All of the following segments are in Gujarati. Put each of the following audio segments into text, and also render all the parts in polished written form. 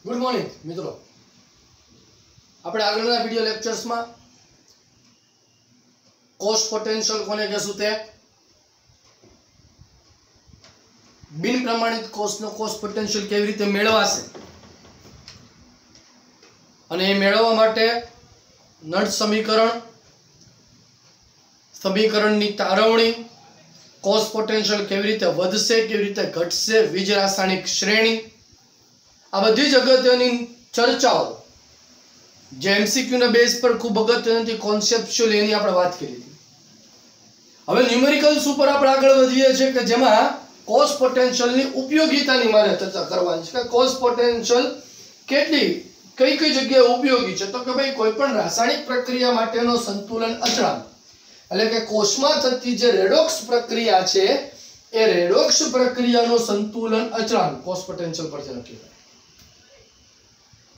गुड मॉर्निंग मित्रों, આપણે આગળના વિડિયો લેક્ચર્સમાં કોષ પોટેન્શિયલ કોને કહેશું તે બિન પ્રમાણિત કોષનો કોષ પોટેન્શિયલ કેવી રીતે મેળવાશે અને એ મેળવવા માટે નળ સમીકરણની તારવણી, કોષ પોટેન્શિયલ કેવી રીતે વધશે કેવી રીતે ઘટશે, વીજ રાસાયણિક શ્રેણી, આ બધી જ અગત્યની ચર્ચાઓ જે એમસીક્યુ ના બેઝ પર ખૂબ અગત્યની કોન્સેપ્ચ્યુઅલ એની આપણે વાત કરી હતી. હવે ન્યુમેરિકલ્સ ઉપર આપણે આગળ વધીએ છીએ કે જેમાં કોષ પોટેન્શિયલની ઉપયોગિતાની મારે ચર્ચા કરવાની છે કે કોષ પોટેન્શિયલ કઈ જગ્યાએ ઉપયોગી છે. તો કે ભાઈ કોઈ પણ રાસાયણિક પ્રક્રિયા માટેનો સંતુલન અચળાંક એટલે કે કોષમાં થતી જે રેડોક્સ પ્રક્રિયા છે એ રેડોક્સ પ્રક્રિયાનો સંતુલન અચળાંક કોષ પોટેન્શિયલ પરથી નક્કી થાય.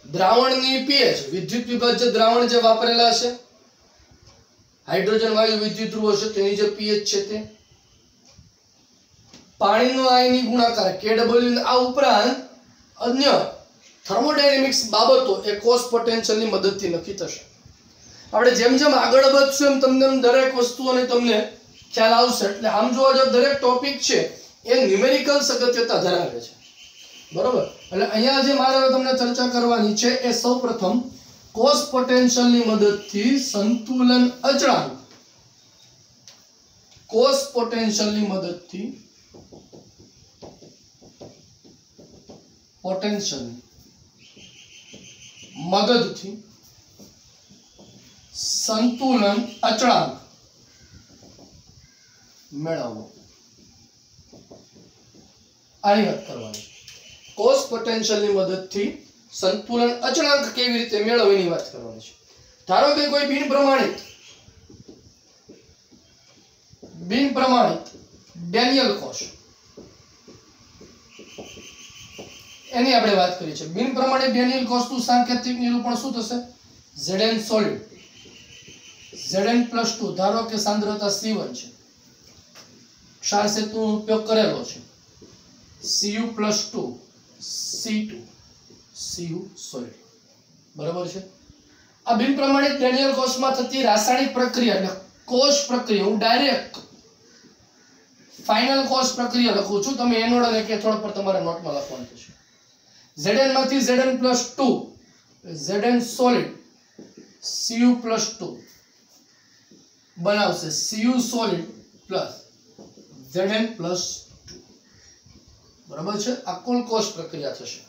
દ્રાવણની પીએચ વિદ્યુત વિભાજ્ય દ્રાવણ જે વાપરેલા છે, હાઇડ્રોજન વાયુ વિદ્યુત ધ્રુવો છે તેની જે પીએચ છે તે, પાણીનો આયની ગુણાકાર KW, આ ઉપરાંત અન્ય થર્મોડાયનેમિક્સ બાબતો એ કોષ પોટેન્શિયલની મદદથી નક્કી થશે. આપણે જેમ જેમ આગળ વધશું એમ તમને દરેક વસ્તુઓને તમને ખ્યાલ આવશે. એટલે આમ જોવા જાવ દરેક ટોપિક છે એ ન્યુમેરિકલ અગત્યતા ધરાવે છે, બરોબર. એટલે અહીંયા જે મારે તમને ચર્ચા કરવાની છે એ સૌપ્રથમ કોષ પોટેન્શિયલની મદદથી સંતુલન અચળાંક, કોષ પોટેન્શિયલની મદદથી સંતુલન અચળાંક મેળવવો, આની વાત કરવાની. કોષ પોટેન્શિયલની મદદથી સંતુલન અચળાંક કેવી રીતે મેળવવાની વાત કરવાની છે. ધારો કે કોઈ બિન પ્રમાણિત ડેનિયલ કોષ, એની આપણે વાત કરી છે. બિન પ્રમાણિત ડેનિયલ કોષનું સાંકેતિક નિરૂપણ શું થશે? Zn સોલિડ, Zn+2, ધારો કે સાંદ્રતા C1 છે, ક્ષાર સેતુનો ઉપયોગ કરેલો છે, Cu+2 C2 Cu સોલિડ, બરાબર છે. આ બિન પ્રમાણિત ડેનિયલ કોષમાં થતી રાસાયણિક પ્રક્રિયા એટલે કોષ પ્રક્રિયા, હું ડાયરેક્ટ ફાઇનલ કોષ પ્રક્રિયા લખું છું, તમે એનોડ અને કેથોડ પર તમારે નોટમાં લખવાનું થશે. Zn માંથી Zn+2 Zn સોલિડ Cu+2 બનાવશે Cu સોલિડ પ્લસ Zn+2, બરાબર છે. આ કુલ કોષ પ્રક્રિયા થશે.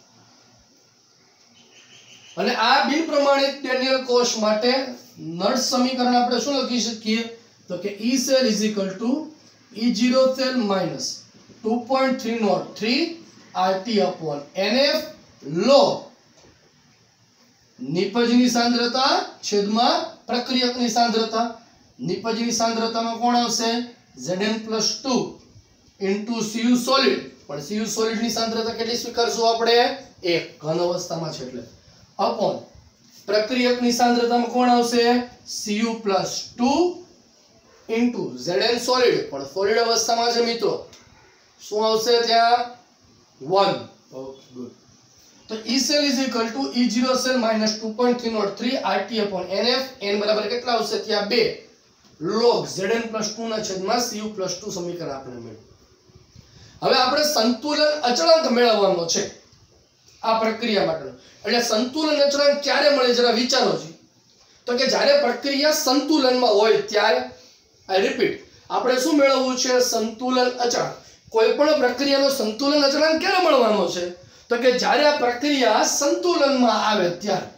અને આ બિન પ્રમાણિત ડેનિયલ કોષ માટે નળ સમીકરણ આપણે શું લખી શકીએ? તો કે E cell E0 cell minus 2.303 RT/NF log નિપજની સાંદ્રતા છેદમાં પ્રક્રિયકની સાંદ્રતા. નિપજની સાંદ્રતામાં કોણ આવશે? Zn+2 into Cu સોલિડ, પણ Cu સોલિડ ની સાંદ્રતા કેટલી સ્વીકારશું આપણે? 1, ઘન અવસ્થામાં છે એટલે, અપોન પ્રક્રિયકની સાંદ્રતામાં કોણ આવશે? Cu+2 into Zn સોલિડ, પણ સોલિડ અવસ્થામાં છે મિત્રો, શું આવશે ત્યાં? 1. ગુડ. તો E cell E0 cell minus 2.303 RT/NF, n બરાબર કેટલા આવશે ત્યાં? 2 log Zn+2 ના છેદમાં Cu+2 સમીકરણ આપણે મળ્યું. હવે આપણે સંતુલન અચળાંક મેળવવાનો છે આ પ્રક્રિયા માટે. એટલે સંતુલન અચળાંક ક્યારે મળે જરા વિચારો છો. તો કે જ્યારે પ્રક્રિયા સંતુલનમાં હોય ત્યારે. આઈ રિપીટ, આપણે શું મેળવવું છે? સંતુલન અચળાંક. કોઈ પણ પ્રક્રિયાનો સંતુલન અચળાંક ક્યારે મળવાનો છે? તો કે જ્યારે આ પ્રક્રિયા સંતુલનમાં આવે ત્યારે.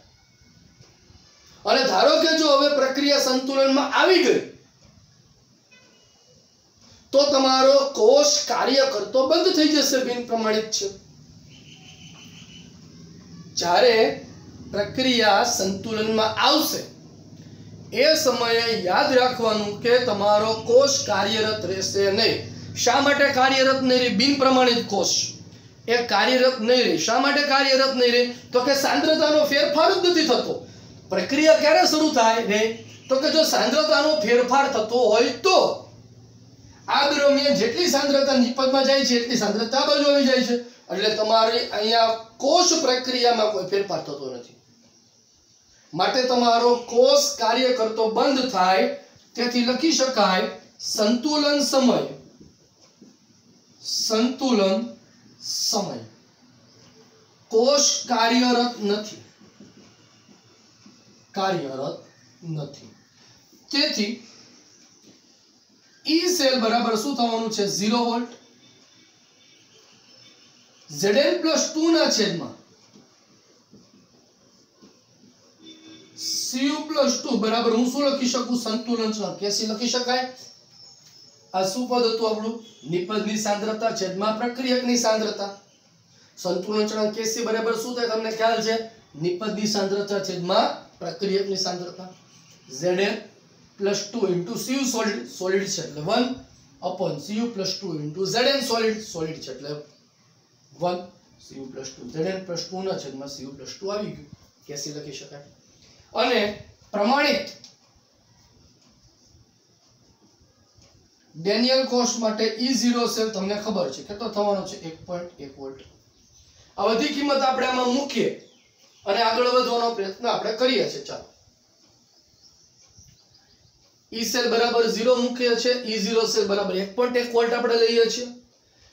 અને ધારો કે જો હવે પ્રક્રિયા સંતુલનમાં આવી ગઈ તો તમારો કોષ કાર્ય કરતો બંધ થઈ જશે, બિન પ્રમાણિત છે. જ્યારે પ્રક્રિયા સંતુલનમાં આવશે એ સમયે યાદ રાખવાનું કે તમારો કોષ કાર્યરત રહેશે નહીં. શા માટે કાર્યરત નહીં રહે? બિન પ્રમાણિત કોષ એ કાર્યરત નહીં રહે. શા માટે કાર્યરત નહીં રહે? તો કે સાંદ્રતાનો ફેરફાર જ નથી થતો. પ્રક્રિયા ક્યારે શરૂ થાય રે? તો કે જો સાંદ્રતાનો ફેરફાર થતો હોય તો આ દરમિયાન જેટલી સાંદ્રતા નિપજમાં જાય છે એટલી સાંદ્રતા બાજુ આવી જાય છે. એટલે તમારે અહીંયા કોષ પ્રક્રિયામાં કોઈ ફેરફાર થતો નથી, માટે તમારો કોષ કાર્ય કરતો બંધ થાય, તેથી લખી શકાય સંતુલન સમય, સંતુલન સમય કોષ કાર્યરત નથી, કાર્યરત નથી। તેથી ઈ સેલ બરાબર શું થવાનું છે 0 વોલ્ટ, Zn+2 ના છેદમાં Cu+2 બરાબર હું શું લખી શકું સંતુલન ચળાંક Kc લખી શકાય। આ શું પદ હતું આપણું નિપજની સાંદ્રતા છેદમાં પ્રક્રિયકની સાંદ્રતા। સંતુલન ચળાંક Kc બરાબર શું થાય તમને ખ્યાલ છે નિપજની સાંદ્રતા છેદમાં પ્રક્રિયકની સાંદ્રતા। Zn+2 into Cu solid, solid છે એટલે 1 upon Cu+2 into Zn solid, solid છે એટલે 1 Cu+2 Zn+2 ના છેદમાં Cu+2 આવી ગયું, Kc લખી શકાય। અને પ્રમાણિત ડેનિયલ કોષ માટે E0 સેલ તમને ખબર છે કેટલો થવાનો છે 1.1 વોલ્ટ। આ બધી કિંમત આપણે આમાં મૂકીએ અને આગળ વધવાનો પ્રયત્ન આપણે કરીએ છીએ। ચાલો E સેલ બરાબર 0 મૂકીએ છીએ, E0 સેલ બરાબર 1.1 વોલ્ટ આપણે લઈએ છીએ,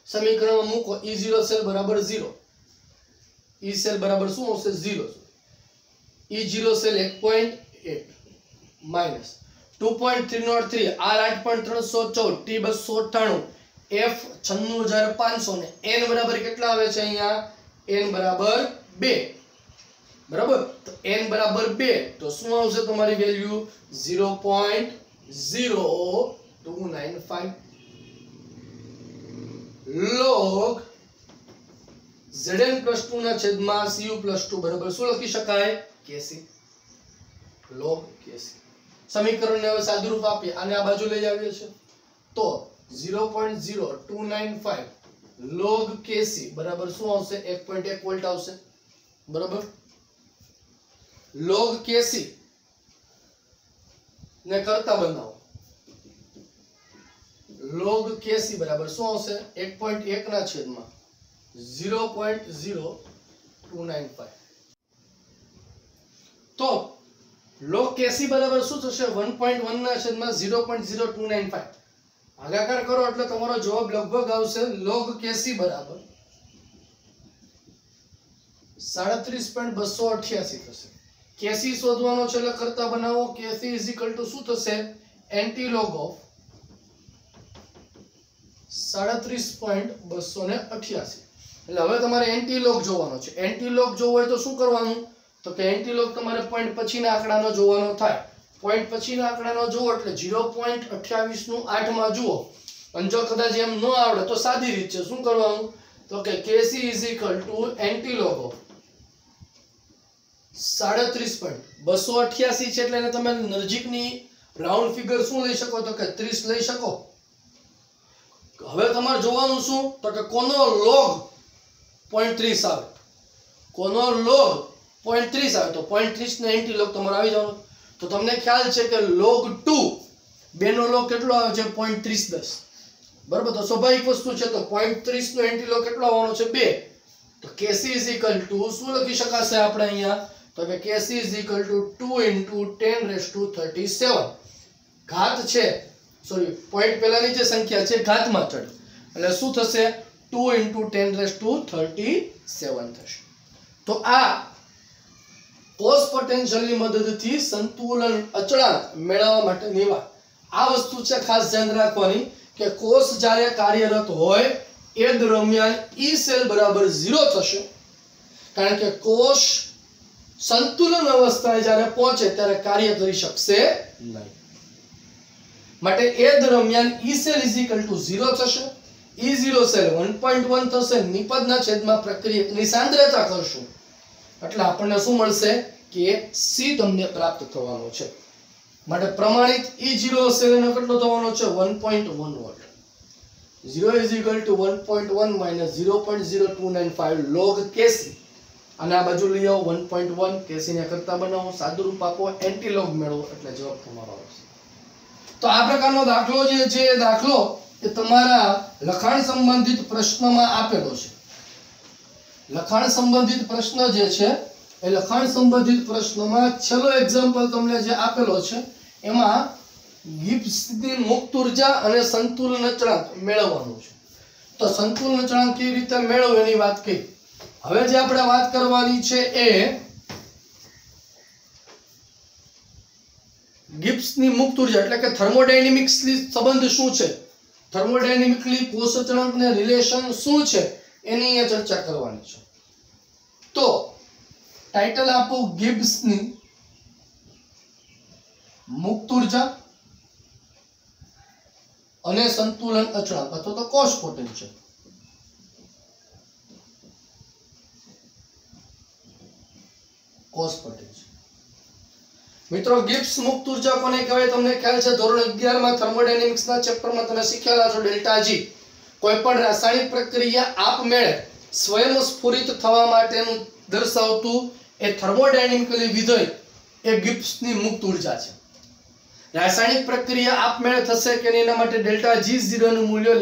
સમીકરણમાં મૂકો E0 સેલ બરાબર 0, E સેલ બરાબર શું આવશે 0, E0 cell 1.8 minus 2.303 R 8.314 T 298 F 96500 ને N બરાબર કેટલા આવે છે અહીંયા N બરાબર 2 બરાબર। તો N બરાબર 2 તો શું આવશે તમારી વેલ્યુ 0.0295 log Zn+2 ના છેદમાં Cu+2 બરાબર શું લખી શકાય Kc, log Kc। સમીકરણને હવે સાદુરૂપ આપીએ, આને આ બાજુ લઈ આવીએ છીએ તો 0.0295 log Kc બરાબર શું આવશે 1.1 વોલ્ટ આવશે બરાબર। log Kc ને કરતા બનાવો, log Kc બરાબર શું આવશે 1.1 ના છેદમાં 0.0295 તો log Kc બરાબર શું થશે 1.1 ના છેદમાં 0.0295 ભાગાકાર કરો એટલે તમારો જવાબ લગભગ આવશે log Kc બરાબર 37.288 થશે। Kc શોધવાનો છે એટલે કરતા બનાવો, Kc શું થશે એન્ટી-લોગ ઓફ 37.288 એટલે હવે તમારે એન્ટી-લોગ જોવાનો છે। એન્ટી-લોગ જોવો હોય તો શું કરવાનું તો કે એન્ટી-લોગ તમારે પોઈન્ટ પછીના આંકડાનો જોવાનો થાય, પોઈન્ટ પછીના આંકડાનો જોવો એટલે 0.28 નું 8 માં જુઓ, અને જો કદાચ એમ ન આવડે તો સાદી રીત છે શું કરવાનું તો કે Kc એન્ટી-લોગ ઓફ 37.288 છે એટલે એને તમે નજીકની રાઉન્ડ ફિગર શું લઈ શકો તો કે 30 લઈ શકો। હવે તમારે જોવાનું શું તો કે કોનો log 0.30 આવે, કોનો log 0.30 આવે તો 0.30 ને એન્ટી-લોગ તમારે આવી જવાનો। તો તમને ખ્યાલ છે કે log 2 બેનો log કેટલો આવે છે 0.3010 બરાબર। તો સ્વાભાવિક વસ્તુ છે તો 0.30 નો એન્ટી-લોગ કેટલો આવવાનો છે 2, તો Kc શું લખી શકાશે આપણે અહીંયા તો કે Kc 2 into 10⁻37 ઘાત છે સોરી પોઈન્ટ પહેલાની જે સંખ્યા છે ઘાતમાં ચડે એટલે શું થશે 2 into 10⁻37 થશે। તો આ કોષ પોટેન્શિયલની મદદથી સંતુલન અચળાંક મેળવવા માટેની વાત આ વસ્તુ છે ખાસ ધ્યાન રાખવાની કે કોષ જ્યારે કાર્યરત હોય એ દરમિયાન E સેલ બરાબર 0 થશે, કારણ કે કોષ સંતુલન અવસ્થાએ જ્યારે પહોંચે ત્યારે કાર્ય કરી શકશે નહીં, માટે એ દરમિયાન E સેલ 0 થશે, E0 સેલ 1.1 થશે, નિપજના છેદમાં પ્રક્રિયકની સાંદ્રતા કરશું એટલે આપણને શું મળશે કે C તમને પ્રાપ્ત થવાનો છે। માટે પ્રમાણિત E0 સેલ એનો કેટલો થવાનો છે 1.1 વોલ્ટ। 0 1.1 minus 0.0295 log Kc અને આ બાજુ લઈ આવો 1.1 Kc ને કરતા બનાવો, સાદુરૂપ આપો, એન્ટી-લોગ મેળવો એટલે જવાબ તમારો આવશે। તો આ પ્રકારનો દાખલો જે છે એ દાખલો એ તમારા લખાણ સંબંધિત પ્રશ્નમાં આપેલો છે। લખાણ સંબંધિત પ્રશ્ન જે છે એ લખાણ સંબંધિત પ્રશ્નમાં છેલ્લો એક્ઝામ્પલ તમને જે આપેલો છે એમાં ગિબ્સની મુક્ત ઉર્જા અને સંતુલન અચળાંક મેળવવાનું છે. તો સંતુલન અચળાંક કેવી રીતે મેળવવું એની વાત કરી. હવે જે આપણે વાત કરવાની છે એ ગિબ્સની મુક્ત ઉર્જા એટલે કે થર્મોડાયનેમિક્સની સંબંધ શું છે, થર્મોડાયનેમિકલી કોષ અચળાંક ને રિલેશન શું છે એની ચર્ચા કરવાની છે. તો ટાઇટલ આપો ગિબ્સની મુક્ત ઉર્જા અને સંતુલન અચળાંક અથવા તો કોષ પોટેન્શિયલ. કોષ પોટેન્શિયલ મિત્રો ગિબ્સ મુક્ત ઉર્જા કોને કહેવાય તમને ખ્યાલ છે. ધોરણ 11 માં થર્મોડાયનેમિક્સ ના ચેપ્ટરમાં તમે શીખેલા છો ડેલ્ટા જી. કોઈ પણ રાસાયણિક પ્રક્રિયા આપમેળે સ્વયંસ્ફુરિત થવા માટેનું દર્શાવતું એ થર્મોડાયનેમિકલી વિધેય એ ગિબ્સની મુક્ત ઉર્જા છે. રાસાયણિક પ્રક્રિયા આપમેળે થશે કે એના માટે ડેલ્ટા G0 નું મૂલ્ય <0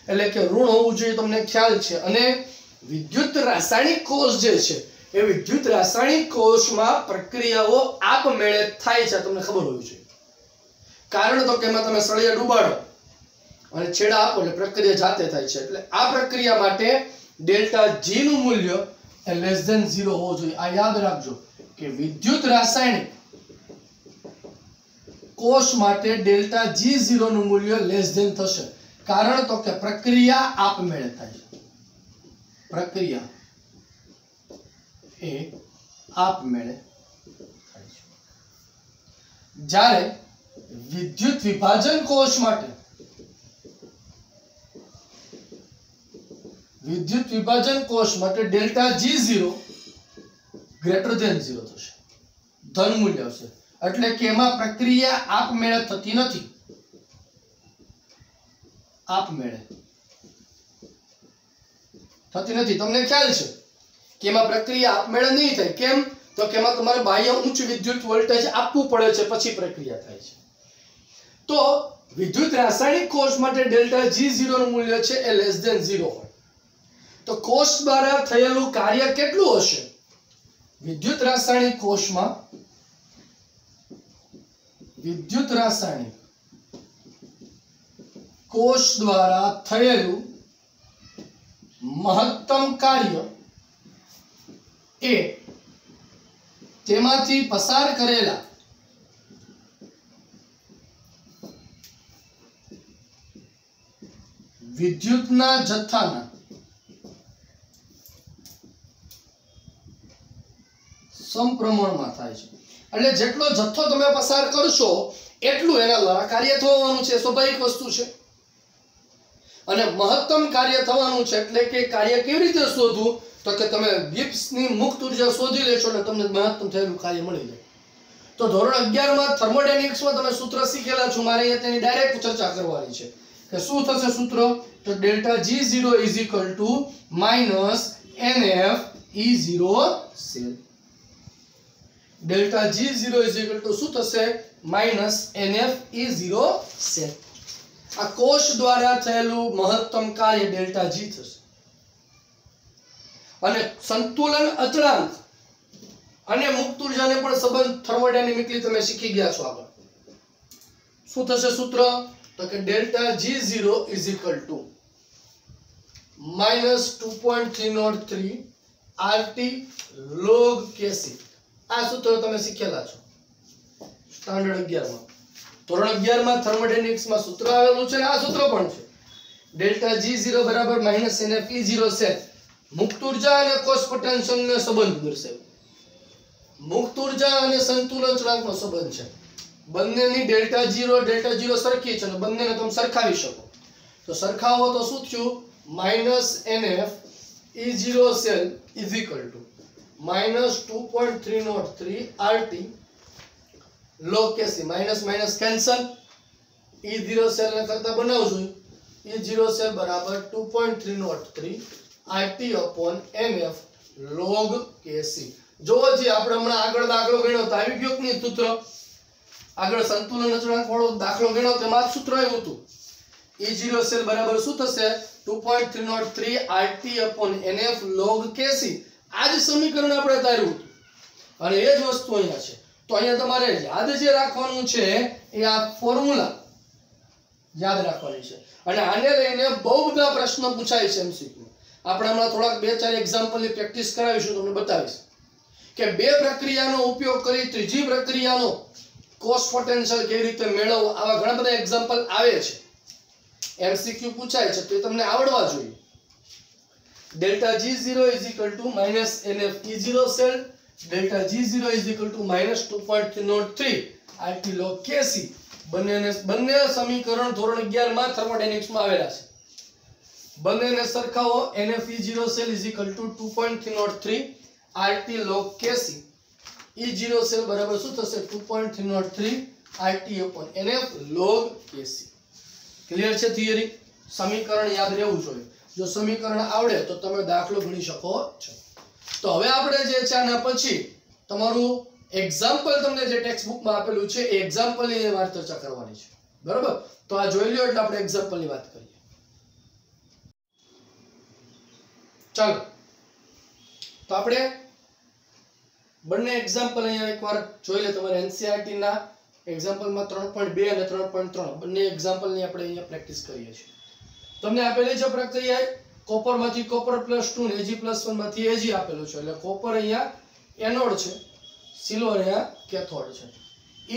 એટલે કે ઋણ હોવું જોઈએ તમને ખ્યાલ છે. અને વિદ્યુત રાસાયણિક કોષ જે છે એ વિદ્યુત રાસાયણિક કોષમાં પ્રક્રિયાઓ આપમેળે થાય છે તમને ખબર હોવી જોઈએ. કારણ તો કે એમાં તમે સળિયા ડૂબાડો અને છેડા આપો એટલે પ્રક્રિયા જાતે થાય છે. એટલે આ પ્રક્રિયા માટે ડેલ્ટા G નું મૂલ્ય એ <0 હોવું જોઈએ. આ યાદ રાખજો કે વિદ્યુત રાસાયણિક કોષ માટે ડેલ્ટા G0 નું મૂલ્ય < થશે. કારણ તો કે પ્રક્રિયા આપમેળે થાય છે. પ્રક્રિયા એ આપમેળે થાય છે. જ્યારે વિદ્યુત વિભાજન કોષ માટે ડેલ્ટા G0 <0 થશે, ધન મૂલ્ય આવશે. એટલે કે એમાં પ્રક્રિયા આપમેળે થતી નથી. આપમેળે થતી નથી. તમને ખ્યાલ છે કે એમાં પ્રક્રિયા આપમેળે નહીં થાય. કેમ તો કે એમાં તમારે બાહ્ય ઉચ્ચ વિદ્યુત વોલ્ટેજ આપવું પડે છે પછી પ્રક્રિયા થાય છે. તો વિદ્યુત રાસાયણિક કોષ માટે ડેલ્ટા G0 નું મૂલ્ય છે એ <0 હોય. તો કોષ દ્વારા થયેલું કાર્ય કેટલું હશે? વિદ્યુત રાસાયણિક કોષમાં વિદ્યુત રાસાયણિક કોષ દ્વારા થયેલું મહત્તમ કાર્ય એ તેમાંથી પસાર કરેલા વિદ્યુતના જથ્થાના સમપ્રમાણમાં થાય છે. એટલે જેટલો જથ્થો તમે પસાર કરશો એટલું એના દ્વારા કાર્ય થવાનું છે. સ્વાભાવિક વસ્તુ છે. અને મહત્તમ કાર્ય થવાનું છે. એટલે કે કાર્ય કેવી રીતે શોધવું તો કે તમે ગિબ્સની મુક્ત ઉર્જા શોધી લેશો એટલે તમને મહત્તમ થયેલું કાર્ય મળી જાય. તો ધોરણ 11 માં થર્મોડાયનેમિક્સમાં તમે સૂત્ર શીખેલા છો. મારે અહીંયા તેની ડાયરેક્ટ ચર્ચા કરવાની છે કે શું થશે સૂત્ર. તો delta G0 = -NF E0 cell. Delta G0 શું થશે? -NF E0 cell. આ કોષ દ્વારા થયેલું મહત્તમ કાર્ય ડેલ્ટા G થશે. અને સંતુલન અચળાંક અને મુક્ત ઉર્જાને પણ સંબંધ થર્મોડાયનેમિકલી તમે શીખી ગયા છો. આગળ શું થશે સૂત્ર? તો કે delta G0 = -2.303 RT log Kc. આ સૂત્ર તમે શીખેલા છો સ્ટાન્ડર્ડ 11 માં. ધોરણ 11 માં થર્મોડાયનેમિક્સમાં સૂત્ર આવેલું છે. આ સૂત્ર પણ છે. Delta G0 = -NF E0 cell. મુક્ત ઉર્જા અને કોષ પોટેન્શિયલનો સંબંધ દર્શાવે. મુક્ત ઉર્જા અને સંતુલન અચળાંકનો સંબંધ છે. બંનેની ડેલ્ટા 0 સરખી છે અને બંનેને તમે સરખાવી શકો. તો સરખાવો તો શું થયું? -NF E0 cell = -2.303 RT log Kc. Minus minus cancel. E0 cell ને કરતા બનાવજો. E0 cell = 2.303 RT/NF log Kc. જો જે આપણે હમણાં આગળ દાખલો ગણ્યો તો આવી ગયો કે નહીં સૂત્ર? આગળ સંતુલન અચળાંક વાળો દાખલો ગણ્યો તેમાં સૂત્ર આવ્યું હતું. E0 સેલ બરાબર શું થશે? 2.303 RT upon NF log Kc. આ જ સમીકરણ આપણે ધાર્યું હતું અને એ જ વસ્તુ અહીંયા છે. તો અહીંયા તમારે યાદ જે રાખવાનું છે એ આ ફોર્મ્યુલા યાદ રાખવાની છે અને આને લઈને બહુ બધા પ્રશ્નો પૂછાય છે એમસીક્યુ. આપણે હમણાં થોડાક 2-4 એક્ઝામ્પલની પ્રેક્ટિસ કરાવીશું, તમને બતાવીશ કે બે પ્રક્રિયાનો ઉપયોગ કરી ત્રીજી પ્રક્રિયાનો કોસ્ટ પોટેન્શિયલ કેવી રીતે મેળવવો. આવા ઘણા બધા એક્ઝામ્પલ આવે છે, એમસીક્યુ પૂછાય છે, તો એ તમને આવડવા જોઈએ. delta G0 is equal to minus NF E0 cell, delta G0 is equal to minus 2.303 RT log Kc. બંને સમીકરણ ધોરણ 11 માં થર્મોડાયનેમિક્સ માં આવેલા છે. બંનેને સરખાવો. NF E0 cell is equal to 2.303 RT log Kc. E0 cell બરાબર શું થશે? 2.303 RT upon NF log Kc. Clear છે થિયરી? સમીકરણ યાદ રહેવું જોઈએ. જો સમીકરણ આવડે તો તમે દાખલો ગણી શકો છો. તો હવે આપણે જે છે આના પછી તમારું એક્ઝામ્પલ તમને જે ટેક્સ્ટ બુકમાં આપેલું છે એ એક્ઝામ્પલની વાત ચર્ચા કરવાની છે. બરાબર? તો આ જોઈ લ્યો એટલે આપણે એક્ઝામ્પલની વાત કરીએ. ચાલો તો આપણે બંને એક્ઝામ્પલ અહીંયા એકવાર જોઈ લે. તમારે એનસીઈઆરટી ના એક્ઝામ્પલમાં 3.2 અને 3.3 બંને એક્ઝામ્પલની આપણે અહીંયા પ્રેક્ટિસ કરીએ છીએ. તમને આપેલી છે પ્રક્રિયા કોપરમાંથી કોપર +2 ને Ag+1 માંથી Ag આપેલું છે. એટલે કોપર અહીંયા એનોડ છે, સિલ્વર અહીંયા કેથોડ છે.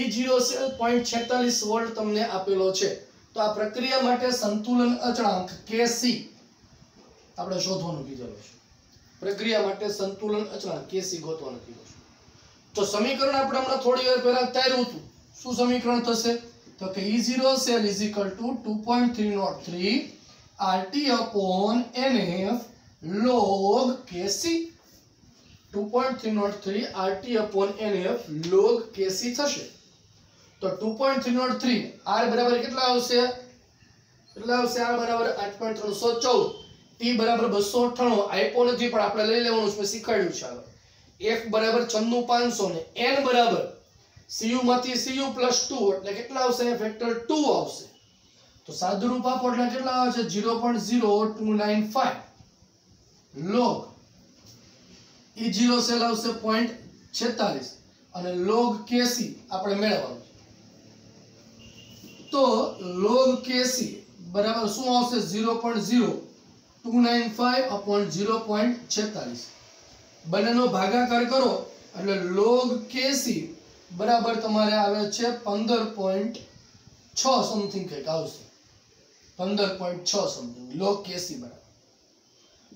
E0 સેલ 0.46 વોલ્ટ તમને આપેલો છે. તો આ પ્રક્રિયા માટે સંતુલન અચળાંક Kc આપણે શોધવાનું કીધેલું છે. પ્રક્રિયા માટે સંતુલન અચળાંક Kc ગોતવાનું કીધું છે. તો સમીકરણ આપણે હમણાં થોડી વાર પહેલા તાર્યું હતું. શું સમીકરણ થશે? તો કે E0 cell is equal to 2.303 RT upon NF log Kc. 2.303 RT upon NF log Kc થશે. તો 2.303 R બરાબર કેટલા આવશે? કેટલા આવશે? R બરાબર 8.314, T બરાબર 298 આપ્યો નથી પણ આપણે લઈ લેવાનું છે, શીખવાડ્યું છે આગળ. F બરાબર 96500 ને N બરાબર Cu માંથી Cu +2 એટલે કેટલા આવશે? ફેક્ટર 2 આવશે. તો સાદુરૂપ આપો એટલે કેટલા આવે છે? 0.0295 log E0 સેલ આવશે 0.46 અને log Kc આપણે મેળવવાનું. તો log Kc બરાબર શું આવશે? 0.0295 upon 0.46. બંનેનો ભાગાકાર કરો એટલે log Kc બરાબર તમારે આવે છે 15.6 સમથિંગ કંઈક આવશે. 15.6 સમથિંગ log Kc બરાબર.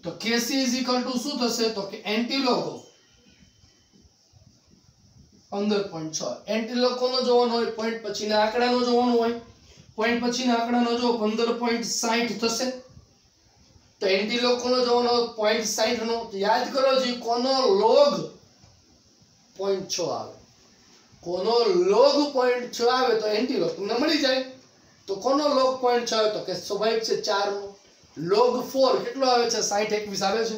તો Kc is equal to શું થશે? તો કે એન્ટીલોગ ઓફ 15.6. એન્ટીલોગ કોનો જોવાનો હોય? પોઈન્ટ પછીના આંકડાનો જોવાનો હોય. પોઈન્ટ પછીના આંકડાનો જો 15.60 થશે. તો એન્ટીલોગ કોનો જોવાનો? 0.60 નો. યાદ કરો જી, કોનો લોગ 0.6 આવે. કોનો લોગ 0.6 આવે તો એન્ટીલોગ તમને મળી જાય. તો કોનો લોગ 0.6 આવે? તો કે સ્વાભાવિક છે 4 નો. log 4 કેટલો આવે છે? 60 21 આવે છે.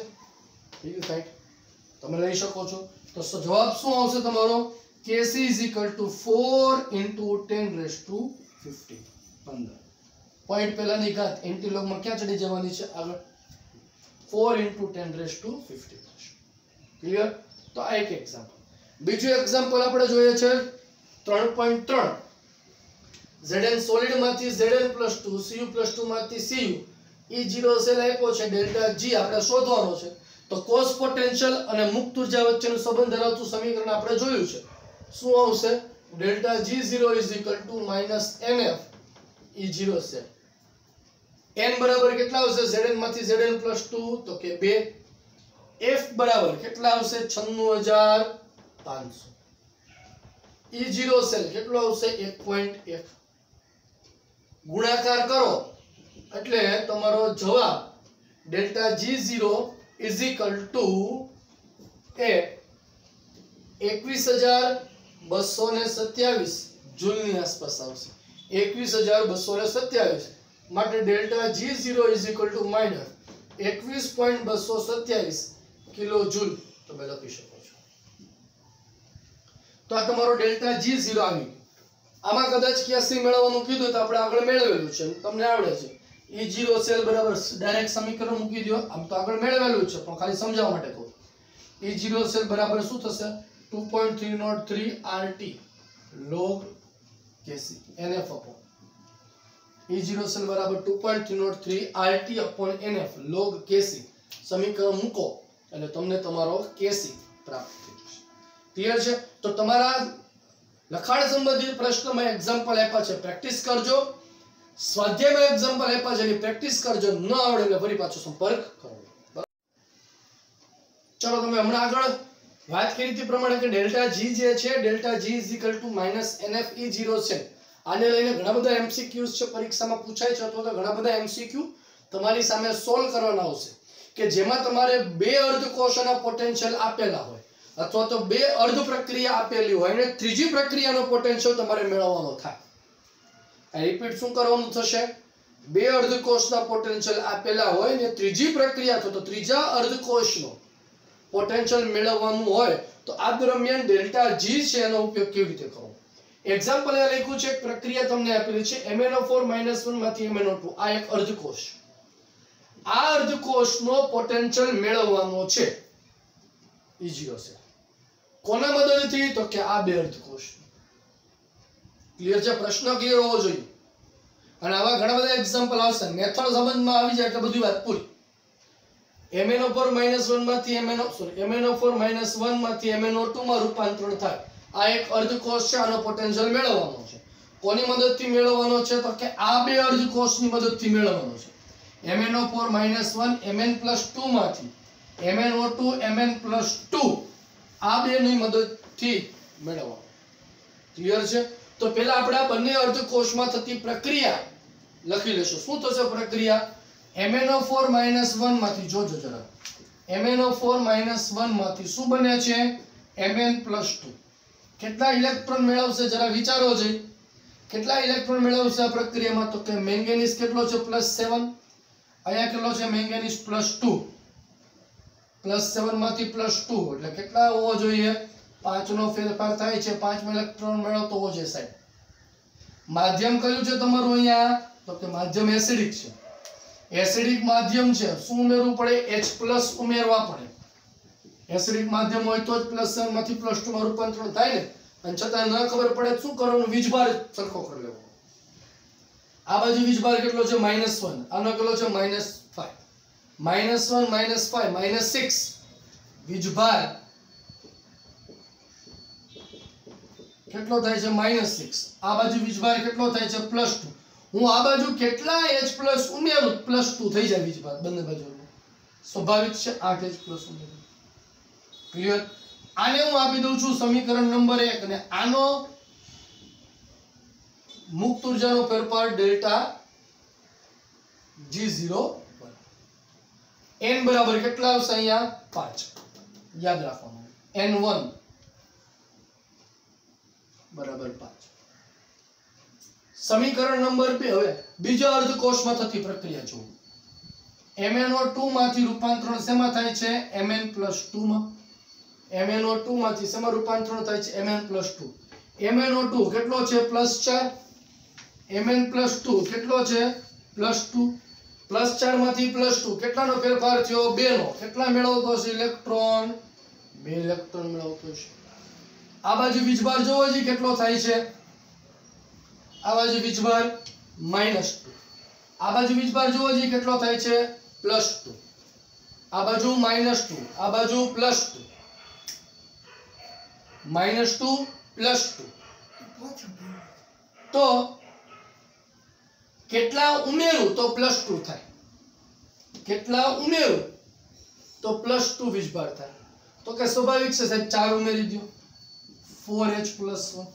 ઠીક છે, 60 તમે લઈ શકો છો. તો જવાબ શું આવશે તમારો? Kc is equal to 4 into 10⁻15. 15 point પહેલાની ઘાત એન્ટીલોગમાં ક્યાં ચડી જવાની છે? આગળ 4 into 10⁻15 થશે. ક્લિયર? તો આ એક એક્ઝામ્પલ. બીજું એક્ઝામ્પલ આપણે જોઈએ છે 3.3. Zn સોલિડ માંથી Zn+2 Cu+2 માંથી Cu E0 સેલ આપ્યો છે. ડેલ્ટા G આપણે શોધવાનો છે. તો કોસ પોટેન્શિયલ અને મુક્ત ઉર્જા વચ્ચેનો સંબંધ ધરાવતું સમીકરણ આપણે જોયું છે. શું આવશે? Delta G0 is equal to minus NF E0 cell. N બરાબર કેટલા આવશે? Zn માંથી Zn+2 તો કે 2. F બરાબર કેટલા આવશે? 96500. E0 સેલ કેટલો આવશે? 1.1. ગુણાકાર કરો એટલે તમારો જવાબ delta G0 is equal to 21227 જૂલની આસપાસ આવશે. 21227 માટે delta G0 is equal to minus 21.227 kilo joule તમે લખી શકો છો. તો આ તમારો ડેલ્ટા G0 આવી ગયો. આમાં કદાચ Kc મેળવવાનું કીધું તો આપણે આગળ મેળવેલું છે, તમને આવડે છે. E0 સેલ બરાબર ડાયરેક્ટ સમીકરણ મૂકી દો. આમ તો આગળ મેળવેલું છે પણ ખાલી સમજાવવા માટે કહું. E0 સેલ બરાબર શું થશે 2.303 RT log Kc NF upon E0 cell બરાબર 2.303 RT upon NF log Kc સમીકરણ મૂકો એટલે તમને તમારો Kc પ્રાપ્ત થઈ જશે. ક્લિયર છે? તો તમારા લખાણ સંબંધિત પ્રશ્નમાં એક્ઝામ્પલ આપ્યા છે, પ્રેક્ટિસ કરજો. સ્વાધ્યાયમાં એક્ઝામ્પલ આપ્યા છે એની પ્રેક્ટિસ કરજો. ન આવડે એટલે ફરી પાછો સંપર્ક કરો. ચલો તમે હમણાં આગળ વાત કરી હતી પ્રમાણે કે ડેલ્ટા G જે છે ડેલ્ટા G -NF E0 છે. આને લઈને ઘણા બધા MCQs છે, પરીક્ષામાં પૂછાય છે અથવા તો ઘણા બધા MCQ તમારી સામે સોલ્વ કરવાના આવશે કે જેમાં તમારે બે અર્ધકોષોના પોટેન્શિયલ આપેલા હોય અથવા તો બે અર્ધ પ્રક્રિયા આપેલી હોય અને ત્રીજી પ્રક્રિયાનો પોટેન્શિયલ તમારે મેળવવાનો થાય. રિપીટ શું કરવાનું થશે? બે અર્ધકોષના પોટેન્શિયલ આપેલા હોય અને ત્રીજી પ્રક્રિયા અથવા તો ત્રીજા અર્ધકોષનો પોટેન્શિયલ મેળવવાનું હોય તો આ દરમિયાન ડેલ્ટા G છે એનો ઉપયોગ કેવી રીતે કરવો? એક્ઝામ્પલ એ લખ્યું છે, એક પ્રક્રિયા તમને આપેલી છે MnO4 - 1 માંથી MnO2. આ એક અર્ધકોષ. આ અર્ધકોષનો પોટેન્શિયલ મેળવવાનો છે E0 છે. કોના મદદથી? તો કે આ બે અર્ધકોષ. ક્લિયર છે? પ્રશ્ન ક્લિયર હોવો જોઈએ. અને આવા ઘણા બધા એક્ઝામ્પલ આવશે. મેથડ સંબંધમાં આવી જાય એટલે બધી વાત પૂરી. MnO4 - 1 માંથી MnO4 - 1 માંથી MnO2 માં રૂપાંતરણ થાય. આ એક અર્ધકોષ છે, આનો પોટેન્શિયલ મેળવવાનો છે. કોની મદદથી મેળવવાનો છે? તો કે આ બે અર્ધકોષની મદદથી મેળવવાનો છે. MnO4 - 1 Mn+2 માંથી MnO2 Mn+2 આ બેની મદદથી મેળવવાનો. ક્લિયર છે? તો પહેલા આપણે આ બંને અર્ધકોષમાં થતી પ્રક્રિયા લખી લેશું. શું થશે પ્રક્રિયા? MnO4 - 1 માંથી જોજો જરા. MnO4 - 1 માંથી શું બને છે? Mn+2. કેટલા ઇલેક્ટ્રોન મેળવશે જરા વિચારો જોઈએ. કેટલા ઇલેક્ટ્રોન મેળવશે આ પ્રક્રિયામાં? તો કે મેંગેનીઝ કેટલો છે? +7. અહીંયા કેટલો છે? મેંગેનીઝ +2. +7 માંથી +2 એટલે કેટલા હોવો જોઈએ? 5 નો ફેરફાર થાય છે. 5 ઇલેક્ટ્રોન મેળવતો હોવો જોઈએ સાહેબ. માધ્યમ કયું છે તમારું અહીંયા? તો કે માધ્યમ એસિડિક છે. એસિડિક માધ્યમ છે. શું ઉમેરવું પડે? H+ ઉમેરવા પડે. એસિડિક માધ્યમ હોય તો જ +7 માંથી +2 માં રૂપાંતરણ થાય ને. અને છતાં ન ખબર પડે શું કરવાનું? વીજભાર સરખો કરી લેવો. આ બાજુ વીજભાર કેટલો છે? -1. આનો કેટલો છે? -5. -1 -5 -6 વીજભાર કેટલો થાય છે? -6. આ બાજુ વીજભાર કેટલો થાય છે? +2. હું આ બાજુ કેટલા H+ ઉમેરું? +2 થઈ જાય વીજભાર બંને બાજુ. સ્વાભાવિક છે 8H+ ઉમેરું. ક્લિયર? આને હું આપી દઉં છું સમીકરણ નંબર 1 અને આનો મુક્ત ઉર્જાનો ફેરફાર ડેલ્ટા G0 n બરાબર કેટલા આવશે અહીંયા? 5. યાદ રાખવાનું. n1 બરાબર 5. સમીકરણ નંબર 2. હવે બીજા અર્ધકોષમાં થતી પ્રક્રિયા જુઓ. MnO2 માંથી રૂપાંતરણ શેમાં થાય છે? Mn+2 માં. MnO2 માંથી શેમાં રૂપાંતરણ થાય છે? Mn+2. MnO2 કેટલો છે? +4. Mn+2 કેટલો છે? +2. +4 માંથી +2 કેટલાનો ફેરફાર થયો? 2 નો. કેટલા મેળવતો છે ઇલેક્ટ્રોન? 2 ઇલેક્ટ્રોન મેળવતો છે. આ બાજુ વીજભાર જોવો જી કેટલો થાય છે? આ બાજુ વીજભાર -2. આ બાજુ વીજભાર જોવો જી કેટલો થાય છે? +2. આ બાજુ -2. આ બાજુ +2. -2 +2. તો કેટલા ઉમેરું તો +2 થાય? કેટલા ઉમેરું તો +2 વીજભાર થાય? તો કે સ્વાભાવિક છે સાહેબ 4 ઉમેરી દો. 4H+1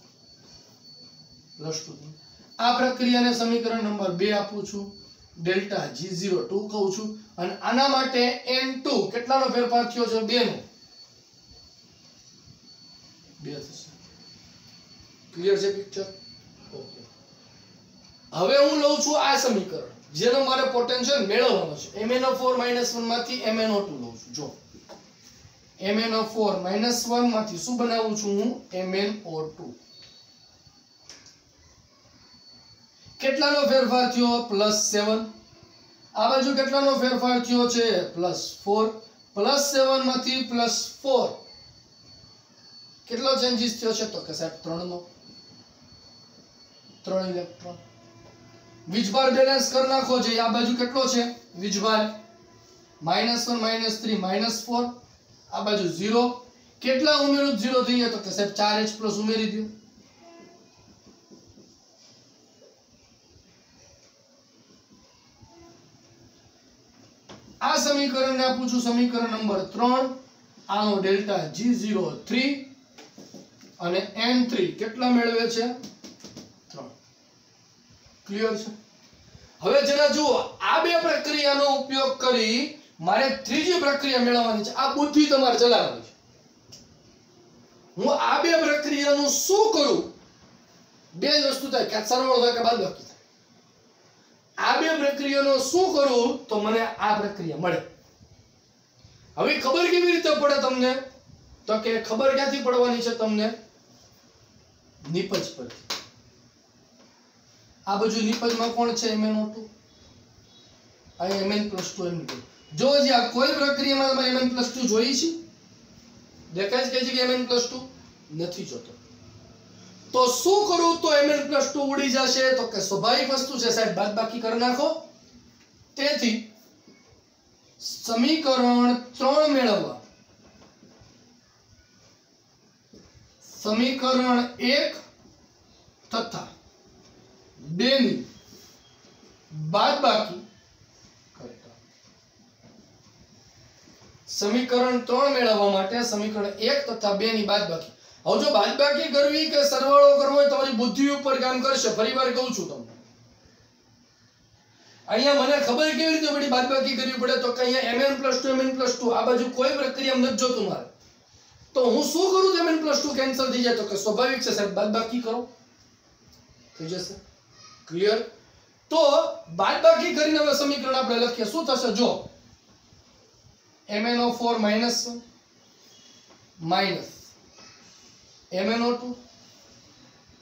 +2. આ પ્રક્રિયાને સમીકરણ નંબર 2 આપું છું. ડેલ્ટા G0 2 કહું છું. અને આના માટે N2 કેટલાનો ફેરફાર થયો છે? 2 નો. 2 થશે. ક્લિયર છે પિક્ચર? ઓકે. હવે હું લઉં છું આ સમીકરણ જેનો મારે પોટેન્શિયલ મેળવવાનો છે. MnO4 - 1 માંથી MnO2 લઉં છું. જો MnO4 - 1 માંથી શું બનાવું છું હું? MnO2. કેટલાનો ફેરફાર થયો? +7. આ બાજુ કેટલાનો ફેરફાર થયો છે +4 +7 માંથી +4 કેટલો ચેન્જીસ થયો છે તો કે સાહેબ 3 નો 3 ઇલેક્ટ્રોન વીજભાર બેલેન્સ કરી નાખો જે આ બાજુ કેટલો છે વીજભાર -1 -3 -4 આ બાજુ 0 કેટલા ઉમેરું 0 થઈ જાય તો કે સાહેબ 4H+ ઉમેરી દો આ સમીકરણને આપું છું સમીકરણ નંબર 3 આનો ડેલ્ટા G03 અને N3 કેટલા મેળવે છે 3 ક્લિયર છે હવે જરા જુઓ આ બે પ્રક્રિયાનો ઉપયોગ કરી મારે ત્રીજી પ્રક્રિયા મેળવવાની છે આ બુદ્ધિ તમારે ચલાવવાની છે હું આ બે પ્રક્રિયાનું શું કરું બે જ વસ્તુ થાય કે સરવાળો થાય કે બાદબાકી થાય આ બે પ્રક્રિયાનો શું કરું તો મને આ પ્રક્રિયા મળે હવે ખબર કેવી રીતે પડે તમને તો કે ખબર ક્યાંથી પડવાની છે તમને નિપજ પરથી આ બાજુ નિપજમાં કોણ છે MnO2 આ Mn+2 Mn2 જો જે આ કોઈ પ્રક્રિયામાં તમારે Mn+2 જોઈ છે દેખાય છે કે Mn+2 નથી જોતો તો શું કરું તો Mn+2 ઉડી જશે તો કે સ્વાભાવિક વસ્તુ છે સાહેબ બાદબાકી કરી નાખો તેથી સમીકરણ 3 મેળવવા સમીકરણ 1 તથા 2 ની બાદબાકી કરતા સમીકરણ 3 મેળવવા માટે સમીકરણ 1 તથા 2 ની બાદબાકી હવે જો બાદબાકી કરવી કે સરવાળો કરવો હોય તમારી બુદ્ધિ ઉપર કામ કરશે ફરીવાર કહું છું તમને અહીંયા મને ખબર કેવી રીતે પડી બાદબાકી કરવી પડે તો કે અહીંયા Mn+2 આ બાજુ કોઈ પ્રક્રિયા નથી જોતું મારે તો હું શું કરું તો Mn+2 કેન્સલ થઈ જાય તો કે સ્વાભાવિક છે સાહેબ બાદબાકી કરો થઈ જશે ક્લિયર તો બાદબાકી કરીને હવે સમીકરણ આપણે લખીએ શું થશે જો MnO4 -1 MnO2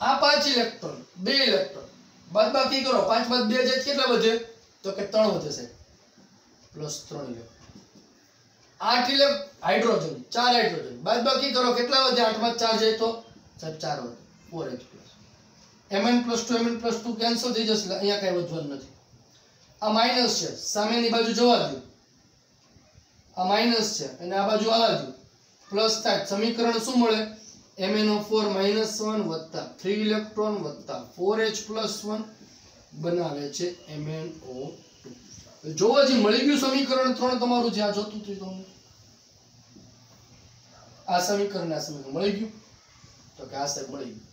આ 5 ઇલેક્ટ્રોન 2 ઇલેક્ટ્રોન બાદબાકી કરો 5 બાદ 2 જાય કેટલા વધે તો કે 3 વધે છે +3 ઇલેક્ટ્રોન 8 હાઇડ્રોજન 4 હાઇડ્રોજન બાદબાકી કરો કેટલા વધે 8 માં 4 જાય તો સાહેબ 4 વધે 4H+ Mn+2 કેન્સલ થઈ જશે અહીંયા કઈ વધવાનું નથી આ માઈનસ છે સામેની બાજુ જવા દો આ માઈનસ છે અને આ બાજુ આવવા દો પ્લસ થાય સમીકરણ શું મળે MnO4 -1 3 ઇલેક્ટ્રોન 4H+1 બનાવે છે MnO2 જો હજી મળી ગયું સમીકરણ 3 તમારું જ્યાં જોતું હતું તમને આ સમીકરણ મળી ગયું તો કે આ સાહેબ મળી ગયું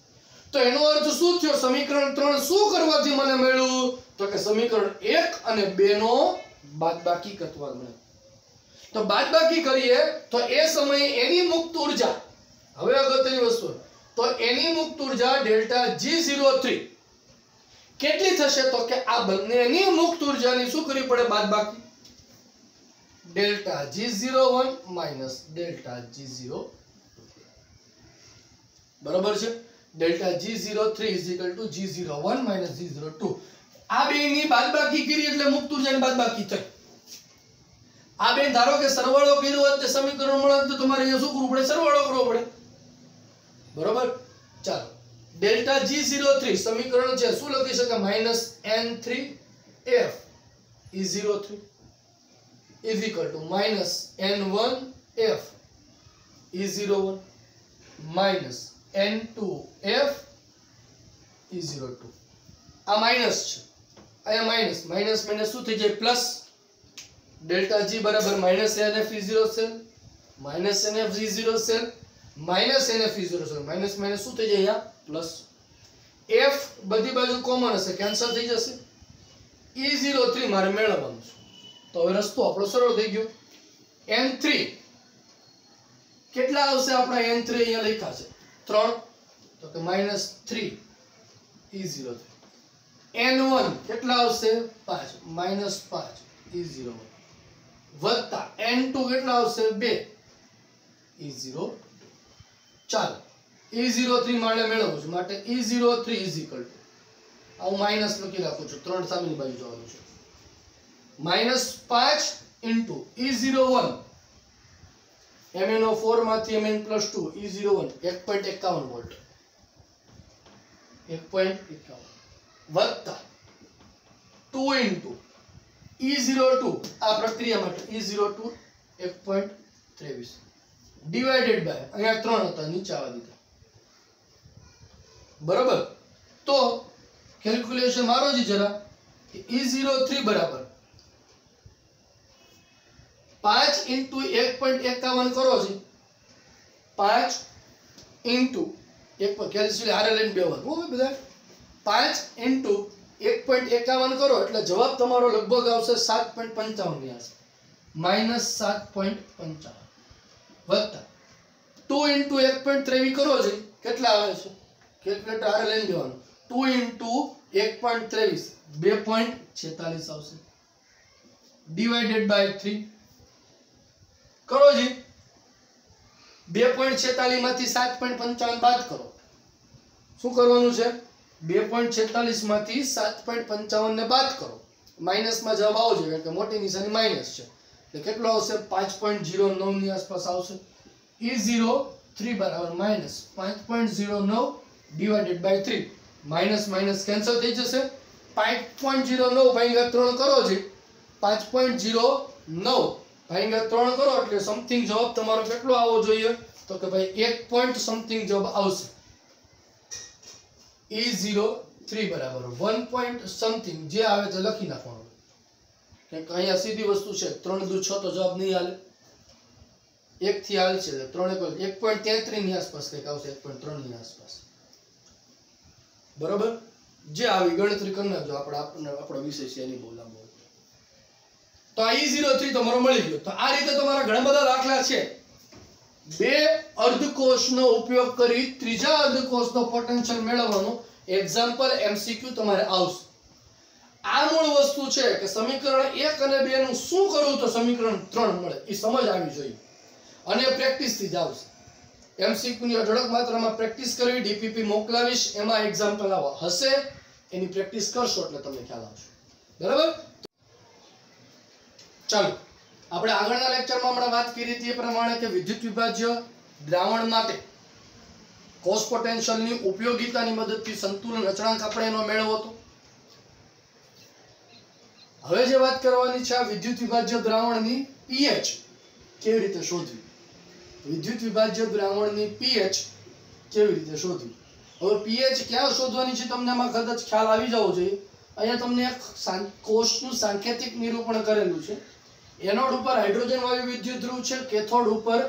તો એનો અર્થ શું થયો સમીકરણ 3 શું કરવાથી મને મળ્યું તો કે સમીકરણ 1 અને 2 નો બાદબાકી કરવા મળે તો બાદબાકી કરીએ તો એ સમયે એની મુક્ત ઊર્જા હવે અગત્યની વસ્તુ તો એની મુક્ત ઊર્જા ડેલ્ટા G03 કેટલી થશે તો કે આ બંનેની મુક્ત ઊર્જાની શું કરવી પડે બાદબાકી ડેલ્ટા G01 ડેલ્ટા G02 બરાબર છે ડેલ્ટા G03 G01 G02 આ બેની બાદબાકી કરી એટલે મુક્ત ઊર્જાની બાદબાકી થઈ આ બે ધારો કે સરવાળો કર્યો હોય તો સમીકરણ મળે તો તમારે અહીંયા શું કરવું પડે સરવાળો કરવો પડે બરોબર ચાલો ડેલ્ટા G03 સમીકરણ છે શું લખી શકાય -N3F E03 -N1F E01 -N2F E02 આ માઈનસ છે અહીંયા માઈનસ શું થઈ જાય પ્લસ डेल्टा G बराबर -NF E0 cell -NF E0 cell -NF E0 cell minus શું થઈ જાય અહીંયા પ્લસ F બધી બાજુ કોમન હશે કેન્સલ થઈ જશે E03 મારે મેળવવાનું છે તો હવે રસ્તો આપણો સરળ થઈ ગયો N3 કેટલા આવશે આપણા N3 અહીંયા લખ્યા છે 3 તો કે -3 E03 N1 કેટલા આવશે 5 -5 E01 વત્તા N2 કેટલા આવશે 2 E02 ચાલો E03 મારે મેળવવું છે માટે E03 આ હું માઈનસ લખી રાખું છું 3 સામેની બાજુ જવાનું છે -5 into E01 MnO4 માંથી Mn+2 E01 1.51 વોલ્ટ 1.51 વત્તા 2 into E02 આ પ્રક્રિયા માટે E02 1.23 ડિવાઇડેડ બાય અહીંયા 3 હતા નીચે આવવા દીધા બરાબર તો કેલ્ક્યુલેશન મારો જ જરા કે E03 બરાબર 5 into 1.51 કરો છે 5 into 1 કેલ્ક્યુલેશન RLN 2 હો બધા 5 into 1.51 કરો એટલે જવાબ તમારો લગભગ આવશે 7.55 ની આસપાસ -7.55 વત્તા 2 into 1.23 કરો છે કેટલા આવે છે કેલ્ક્યુલેટર RLN દેવાનું 2 into 1.23 2.46 આવશે ડિવાઇડેડ બાય 3 કરો જી 2.46 માંથી 7.55 બાદ કરો શું કરવાનું છે 2.46 માંથી 7.55 ને બાદ કરો માઈનસ માં જવાબ આવશે કારણ કે મોટી નિશાની માઈનસ છે એટલે કેટલો આવશે 5.09 ની આસપાસ આવશે E03 બરાબર -5.09 divided by 3 minus minus cancel થઈ જશે 5.09 ભાગ્યા 3 કરો જી 5.09 ભાગ્યા 3 કરો એટલે સમથિંગ જવાબ તમારો કેટલો આવવો જોઈએ તો કે ભાઈ 1 પોઈન્ટ સમથિંગ જવાબ આવશે E03 બરાબર 1 પોઈન્ટ સમથિંગ જે આવે તે લખી નાખવાનું કે અહીંયા સીધી વસ્તુ છે 3 દુ 6 તો જવાબ નહીં હાલે 1 થી હાલ છે 1.33 ની આસપાસ કંઈક આવશે 1.3 ની આસપાસ બરાબર જે આવી ગણતરી કરી નાખજો આપણો વિષય છે એની બહુ લાંબો તો આ E03 તમારો મળી ગયો તો આ રીતે તમારા ઘણા બધા દાખલા છે બે અર્ધકોષનો ઉપયોગ કરી ત્રીજા અર્ધકોષનો પોટેન્શિયલ મેળવવાનો એક્ઝામ્પલ MCQ તમારે આવશે આ મૂળ વસ્તુ છે કે સમીકરણ 1 અને 2 નું શું કરવું તો સમીકરણ 3 મળે એ સમજ આવી જોઈએ અને પ્રેક્ટિસ થી જ આવશે MCQ ની અઢળક માત્રામાં પ્રેક્ટિસ કરવી DPP મોકલાવીશ એમાં એક્ઝામ્પલ આવા હશે એની પ્રેક્ટિસ કરશો એટલે તમને ખ્યાલ આવશે બરાબર ચાલો આપણે આગળના લેક્ચરમાં હમણાં વાત કરી હતી એ પ્રમાણે કે વિદ્યુત વિભાજ્ય દ્રાવણ માટે કોષ પોટેન્શિયલની ઉપયોગિતાની મદદથી સંતુલન અચળાંક આપણે એનો મેળવો તો હવે જે વાત કરવાની છે આ વિદ્યુત વિભાજ્ય દ્રાવણની pH કેવી રીતે શોધવી વિદ્યુત વિભાજ્ય દ્રાવણની pH કેવી રીતે શોધવી હવે pH ક્યાં શોધવાની છે તમને આમાં કદાચ ખ્યાલ આવી જવો જોઈએ અહીંયા તમને એક કોષનું સાંકેતિક નિરૂપણ કરેલું છે એનોડ ઉપર હાઇડ્રોજન વાયુ વિદ્યુત ધ્રુવ છે કેથોડ ઉપર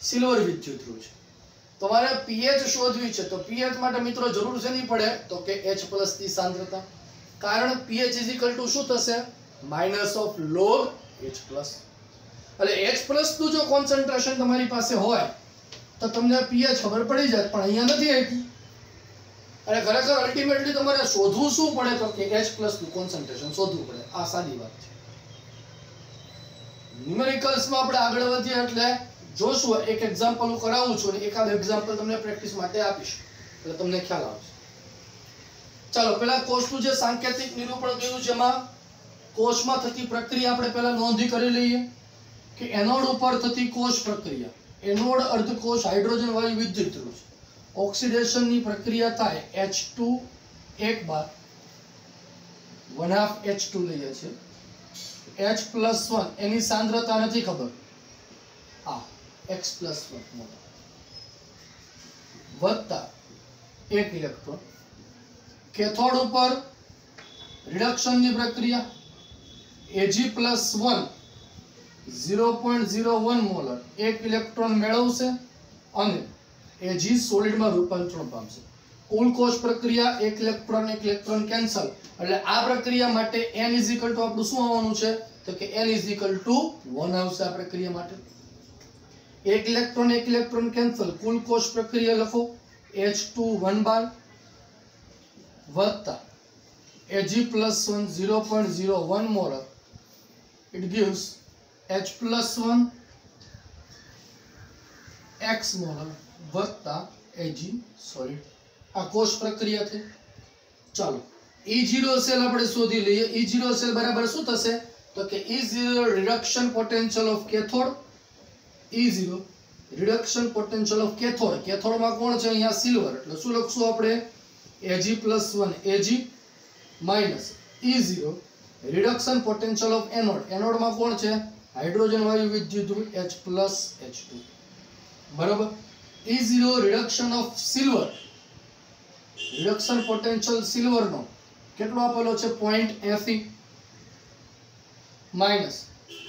સિલ્વર વિદ્યુત ધ્રુવ છે તમારે pH શોધવી છે તો pH માટે મિત્રો જરૂર છે નહીં પડે તો કે H+ ની સાંદ્રતા કારણ pH શું થશે -log H+ એટલે H+ નું જો કોન્સન્ટ્રેશન તમારી પાસે હોય તો તમને pH ખબર પડી જાય પણ અહીંયા નથી આપી અને ખરેખર અલ્ટિમેટલી તમારે શોધવું શું પડે તો કે H+ નું કોન્સન્ટ્રેશન શોધવું પડે આ સાદી વાત છે ન્યુમેરિકલ્સ માં આપણે આગળ વધીએ એટલે જોશું એક એક્ઝામ્પલ હું કરાવું છું અને એકાદ એક્ઝામ્પલ તમને પ્રેક્ટિસ માટે આપીશ એટલે તમને ખ્યાલ આવશે ચાલો પહેલા કોષનું જે સાંકેતિક નિરૂપણ કર્યું છે એમાં કોષમાં થતી પ્રક્રિયા આપણે પહેલા નોંધી કરી લઈએ કે એનોડ ઉપર થતી કોષ પ્રક્રિયા એનોડ અર્ધકોષ હાઇડ્રોજન વાયુ વિદ્યુત ધ્રુવ છે ઓક્સિડેશન ની પ્રક્રિયા થાય H2 એક બાર 1/2 H2 લઈએ છે H+1 એની સાંદ્રતા નથી ખબર આ X+1 વત્તા 1 ઇલેક્ટ્રોન કેથોડ ઉપર રિડક્શન ની પ્રક્રિયા Ag+1 0.01 મોલર 1 ઇલેક્ટ્રોન મેળવશે અને Ag સોલિડ માં રૂપાંતરણ પામશે કુલ કોષ પ્રક્રિયા 1 ઇલેક્ટ્રોન કેન્સલ એટલે આ પ્રક્રિયા માટે n આપણું શું આવવાનું છે તો કે n 1 આવશે આ પ્રક્રિયા માટે 1 ઇલેક્ટ્રોન કેન્સલ કુલ કોષ પ્રક્રિયા લખો H2 1 બાર વત્તા Ag+1 0.01 molar it gives H+1 x molar વત્તા Ag સોલિડ આ કોષ પ્રક્રિયા છે ચાલો E0 સેલ આપણે શોધી લઈએ E0 સેલ બરાબર શું થશે तो के E0 reduction potential of cathode, E0 reduction potential of cathode, cathode में कोण छे અહીંયા સિલ્વર, એટલે શું લખશું આપણે Ag+1 Ag minus E0 reduction potential of anode, anode में कोण छे हाइड्रोजन वायु विद्युत ध्रुव H+H2 बराबर। E0 reduction of silver, reduction potential silver नो કેટલો આપેલો છે 0.80 માઈનસ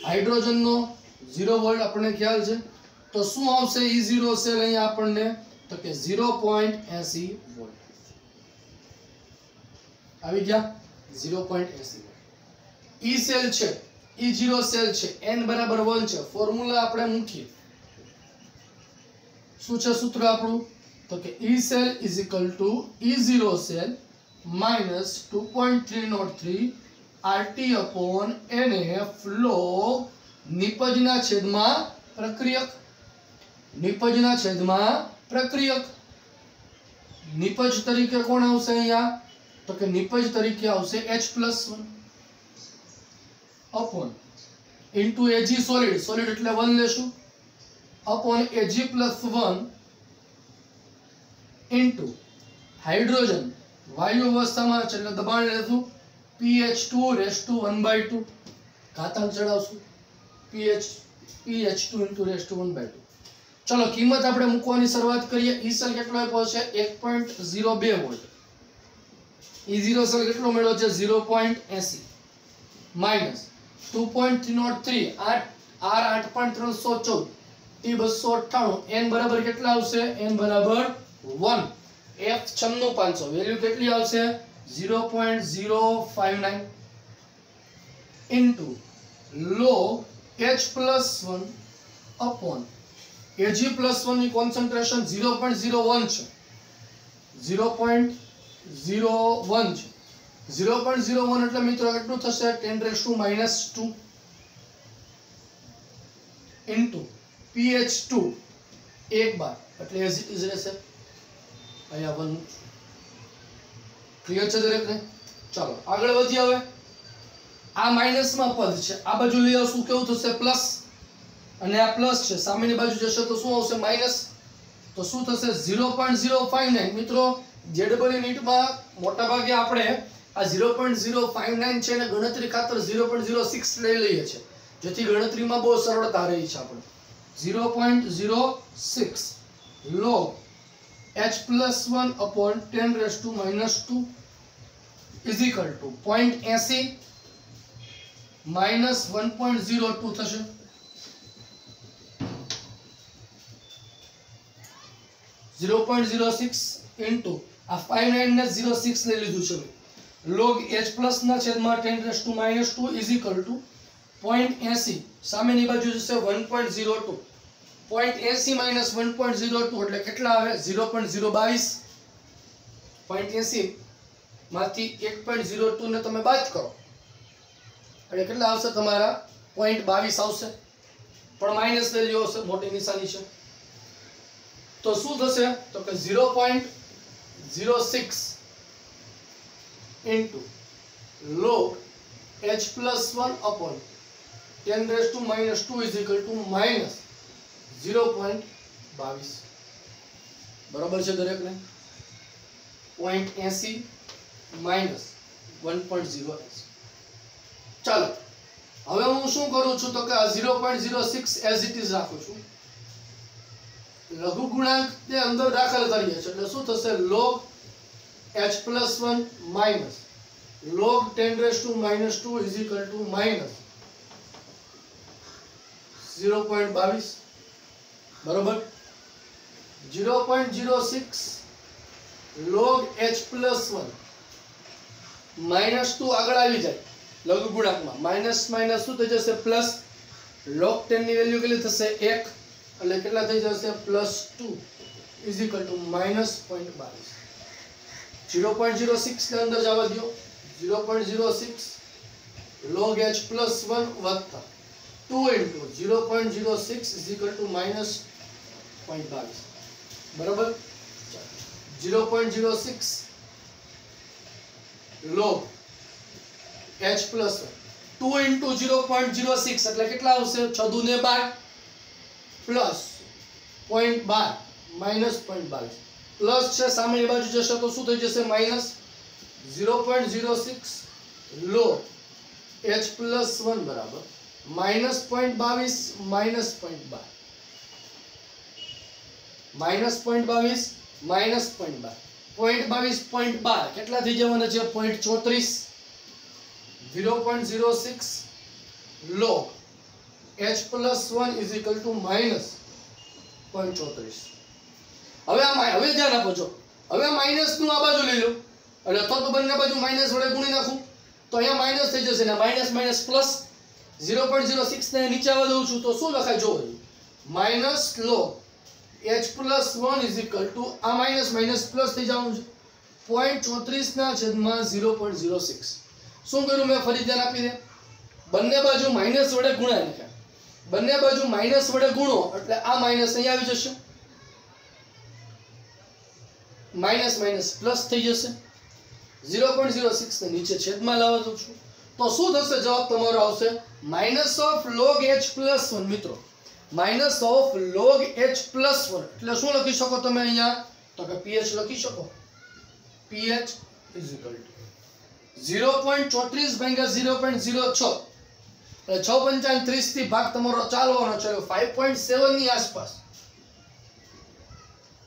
હાઇડ્રોજન નો 0 વોલ્ટ આપણને ખ્યાલ છે, તો શું આવશે E0 સેલ અહીંયા આપણને તો કે 0.80 વોલ્ટ આવી ગયા 0.80 વોલ્ટ। E સેલ છે E0 સેલ છે n બરાબર 1 છે, ફોર્મ્યુલા આપણે મૂકીએ, શું છે સૂત્ર આપણું તો કે E cell is equal to E0 cell minus 2.303 RT upon NF log નિપજના છેદમાં પ્રક્રિયક, નિપજના છેદમાં પ્રક્રિયક। નિપજ તરીકે કોણ આવશે અહીંયા તો કે નિપજ તરીકે આવશે H+1 upon into Ag solid, solid એટલે 1 લેશું upon Ag+1 into हाइड्रोजन वायु अवस्था में એટલે દબાણ લેશું pH2 ઘાતાંક ચડાવશું pH2 1/2। चलो किंमत આપણે મૂકવાની શરૂઆત કરીએ। E સેલ કેટલો આપ્યો છે 1.02 વોલ્ટ, E0 સેલ કેટલો મળ્યો છે 0.80 માઈનસ 2.303 R 8.314 T 298 n બરાબર કેટલા આવશે n બરાબર 1 F 96500 વેલ્યુ કેટલી આવશે 0.059 into log H+1 upon Ag+1 ની કોન્સન્ટ્રેશન 0.01 છે, 0.01 છે, 0.01 એટલે મિત્રો કેટલું થશે 10⁻² into pH2 એક બાર એટલે એઝ ઇટ ઇઝ રહેશે અહીંયા 1 ક્લિયર છે દરેકને। ચાલો આગળ વધીએ। હવે આ માઈનસ માં પદ છે, આ બાજુ લઈ આવશું કેવું થશે પ્લસ, અને આ પ્લસ છે સામેની બાજુ જશે તો શું આવશે માઈનસ, તો શું થશે 0.059 મિત્રો જેડબલ યુનિટ માં મોટા ભાગે આપણે આ 0.059 છે ને ગણતરી ખાતર 0.06 લઈ લઈએ છે જેથી ગણતરીમાં બહુ સરળતા રહી છે। આપણે 0.06 log H+1 upon 10⁻² is equal to 0.80 minus 1.02 થશે। (0.06) into આ 59 ને 06 લઈ લીધું છે log H+ ના છેદમાં 10⁻² is equal to 0.80 સામેની બાજુ જશે 1.02 0.80 minus 1.02 એટલે કેટલા આવે 0.022 0.80 માંથી 1.02 ને તમે બાદ કરો એટલે કેટલા આવશે તમારા 0.22 આવશે, પણ માઈનસ વેલ્યુ હશે મોટી નિશાની છે તો શું થશે તો કે 0.06 into log H+1 upon 10⁻² is equal to minus 0.22 બરાબર છે દરેકને 0.80 minus 1.0. ચાલો હવે હું શું કરું છું તો કે આ 0.06 એઝ ઇટ ઇઝ રાખું છું, લઘુ ગુણાંક ને અંદર દાખલ કરીએ છીએ એટલે શું થશે log H+1 minus log 10⁻² is equal to minus 0.22 बराबर 0.06 log H+1 -2 આગળ આવી જાય લઘુ ગુણાંકમાં માઈનસ માઈનસ શું થઈ જશે પ્લસ log 10 ની વેલ્યુ કેટલી થશે 1 એટલે કેટલા થઈ જશે +2 is equal to -0.22 0.06 ને અંદર જવા દો 0.06 log H+1 વત્તા 2 into 0.06 is equal to -0.22 बराबर 0.06 log H+1 2 2 into 0.06 એટલે કેટલા આવશે 6 દુ ને 12 પ્લસ 0.12 માઈનસ 0.22 પ્લસ છે સામેની બાજુ જશે તો શું થઈ જશે માઈનસ 0.06 log h plus 1 બરાબર માઈનસ 0.22 માઈનસ 0.12 માઈનસ 0.22 માઈનસ 0.12 0.22 કેટલા થઈ જવાના છે 0.34 0.06 log h plus 1 is equal to minus 0.34 હવે ધ્યાન આપો છો હવે માઈનસ નું આ બાજુ લઈ લો એટલે અથવા તો બંને બાજુ માઈનસ વડે ગુણી નાખું તો અહીંયા માઈનસ થઈ જશે ને માઈનસ માઈનસ પ્લસ 0.06 ને નીચે આવવા દઉં છું તો શું લખાય જો minus log h plus 1 is equal to આ માઈનસ માઈનસ પ્લસ થઈ જવાનું છે 0.34 ના છેદમાં 0.06 શું કરું મેં ફરી ધ્યાન આપી દે બંને બાજુ માઈનસ વડે ગુણાય નાખ્યા બંને બાજુ માઈનસ વડે ગુણો એટલે આ માઈનસ અહીં આવી જશે માઈનસ માઈનસ પ્લસ થઈ જશે 0.06 ને નીચે છેદમાં લાવવા દઉં છું તો શું થશે જવાબ તમારો આવશે minus of log h plus 1 મિત્રો minus of log h plus 1 એટલે શું લખી શકો તમે અહીંયા તો કે ph લખી શકો ph is equal to 0.34 ભાગ્યા 0.06 એટલે 6 × 30 થી ભાગ તમારો ચાલવાનો છે 5.7 ની આસપાસ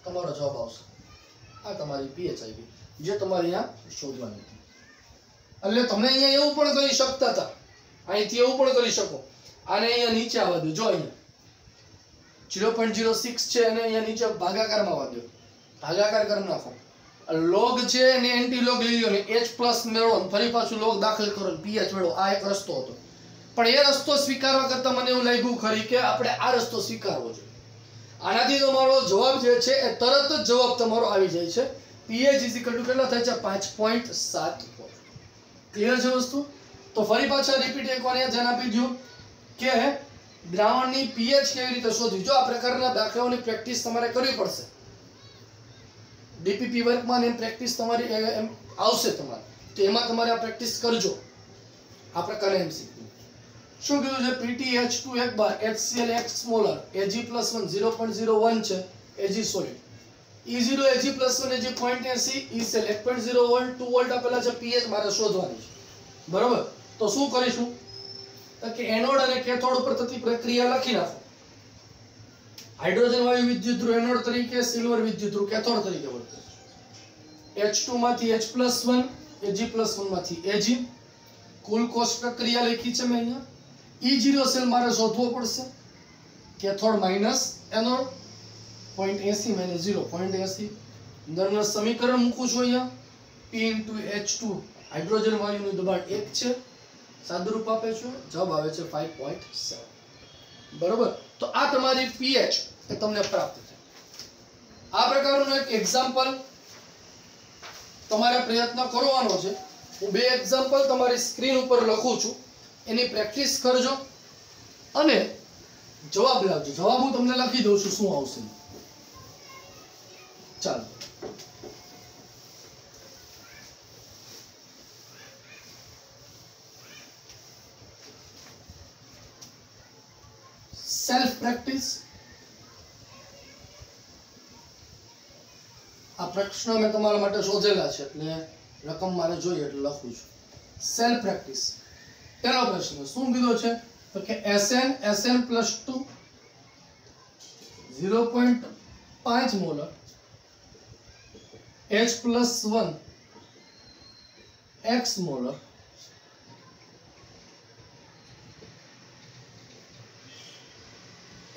તમારો જવાબ આવશે આ તમારી pH આવી જે તમારે અહીંયા શોધવાની હતી એટલે તમે અહીંયા એવું પણ કરી શકતા હતા અહીંથી એવું પણ કરી શકો આને અહીંયા નીચે આવવા દો જો અહીંયા 0.06 છે અને અહીંયા નીચે ભાગાકારમાં આવવા દો ભાગાકાર કરી નાખો log છે અને એન્ટી log લઈ લો ને h પ્લસ મેળવો ફરી પાછું log દાખલ કરો ને pH મેળવો આ એક રસ્તો હતો પણ એ રસ્તો સ્વીકારવા કરતા મને એવું લાગ્યું ખરી કે આપણે આ રસ્તો સ્વીકારવો જોઈએ આનાથી તમારો જવાબ જે છે એ તરત જ જવાબ તમારો આવી જાય છે pH is equal to કેટલા થાય છે 5.7 ક્લિયર છે વસ્તુ તો ફરી પાછા રિપીટ એકવાર અહીંયા ધ્યાન આપી દો કે દ્રાવણની pH કેવી રીતે શોધવી જો આ પ્રકારના દાખલાઓની પ્રેક્ટિસ તમારે કરવી પડશે ડીપીપી વર્કમાં એમ પ્રેક્ટિસ તમારી એમ આવશે તમારે તો એમાં તમારે આ પ્રેક્ટિસ કરજો આ પ્રકારે એમ શીખવું શું કીધું છે PTH2 એક બાર HCl એક સ્મોલર Ag + 1 0.01 છે Ag solid E0 Ag + 1 Ag 0.80 E cell 1.01 2 volt આપેલા છે pH મારે શોધવાની છે બરોબર તો શું કરીશું તો કે એનોડ અને કેથોડ ઉપર થતી પ્રક્રિયા લખી નાખો હાઇડ્રોજન વાયુ વિદ્યુત ધ્રુવ એનોડ તરીકે સિલ્વર વિદ્યુત ધ્રુવ કેથોડ તરીકે વર્તે H2 માંથી H + 1 Ag + 1 માંથી Ag કુલ કોષ પ્રક્રિયા લખી છે મેં અહીંયા E0 સેલ મારે શોધવો પડશે કેથોડ માઈનસ એનોડ 0.80 - 0.80 અંદરના સમીકરણ મૂકું છું અહીંયા P * H2 હાઇડ્રોજન વાયુનું દબાણ 1 છે સાદુરૂપ આપે છે જવાબ આવે છે 5.7 બરોબર તો આ તમારી pH એ તમને પ્રાપ્ત થાય આ પ્રકારનું એક એક્ઝામ્પલ તમારે પ્રયત્ન કરવાનો છે હું બે એક્ઝામ્પલ તમારી સ્ક્રીન ઉપર લખું છું એની પ્રેક્ટિસ કરજો અને જવાબ લાવજો જવાબ હું તમને લખી દઉં છું શું આવશે ચાલો સેલ્ફ પ્રેક્ટિસ આ પ્રશ્ન મેં તમારા માટે શોધેલા છે એટલે રકમ મારે જોઈએ એટલે લખું છું સેલ્ફ પ્રેક્ટિસ પહેલો પ્રશ્ન શું કીધો છે તો કે Sn + 2 0.5 molar H + 1 x molar